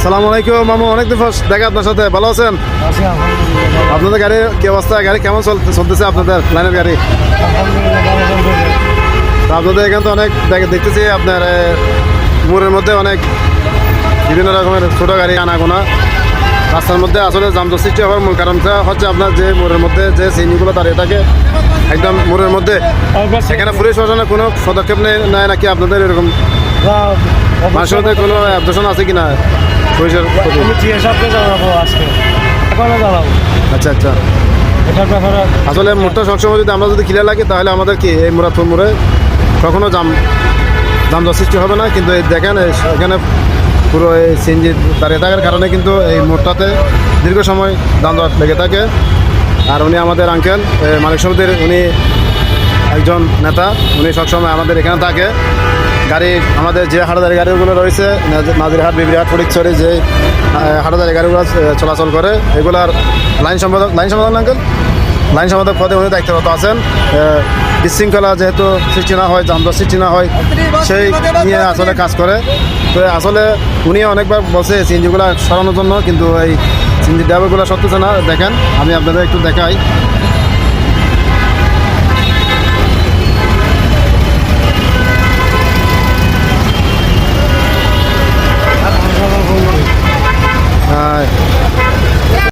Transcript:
আসসালামু আলাইকুম মামু, অনেক দিন পর দেখা আপনার সাথে। ভালো আছেন? আছি আলহামদুলিল্লাহ। আপনাদের গাড়ির কি অবস্থা? গাড়ি কেমন চলতেছে আপনাদের লাইনের গাড়ি? আলহামদুলিল্লাহ ভালো চলতেছে। তো আপনাদের এখানে তো অনেক দেখতেছি আপনার মোড়ের মধ্যে অনেক বিভিন্ন রকমের ছোটো গাড়ি আনাগোনা। রাস্তার মধ্যে আসলে যানজট সৃষ্টি হওয়ার মূল কারণটা হচ্ছে আপনার যে মোড়ের মধ্যে যে সিএনজিগুলো দাঁড়িয়ে থাকে একদম মোড়ের মধ্যে, সেখানে পুলিশ প্রশাসনের কোনো পদক্ষেপ নেয় নাকি আপনাদের এরকম মানুষের মধ্যে কোনো অবজেকশন আছে কি না পুলিশের প্রতি? আমি জিএস সাহেবকে জানাবো আজকে, এখনো জানাবো আচ্ছা আচ্ছা। এটার ব্যাপারে। আসলে মোড়টা সবসময় যদি আমরা যদি ক্লিয়ার লাগে তাহলে আমাদের কি এই মুরাদপুর মোড়ে কখনো যানজট সৃষ্টি হবে না। কিন্তু এই দেখেন এখানে পুরো এই সিএনজি দাঁড়িয়ে থাকার কারণে কিন্তু এই মোড়টাতে দীর্ঘ সময় যানজট লেগে থাকে। আর উনি আমাদের আঙ্কেল মালিক সমিতির, উনি একজন নেতা, উনি সবসময় আমাদের এখানে থাকে। গাড়ি আমাদের যে হাটাদারি গাড়িগুলো রয়েছে নাজিরহাট, বিবরিহাট, ফটিকছড়ি যে হাটাদারি গাড়িগুলো চলাচল করে, এগুলার লাইন সম্পাদক আঙ্কেল লাইন সম্পাদক পদে উনি দায়িত্বরত আছেন। বিশৃঙ্খলা যেহেতু সৃষ্টি না হয়, যানজট সৃষ্টি না হয়, সেই নিয়ে আসলে কাজ করে। তো আসলে উনি অনেকবার বলছে সিএনজিগুলো সরানোর জন্য, কিন্তু এই সিএনজি ড্রাইভারগুলো সরতেছে না। দেখেন আমি আপনাদের একটু দেখাই।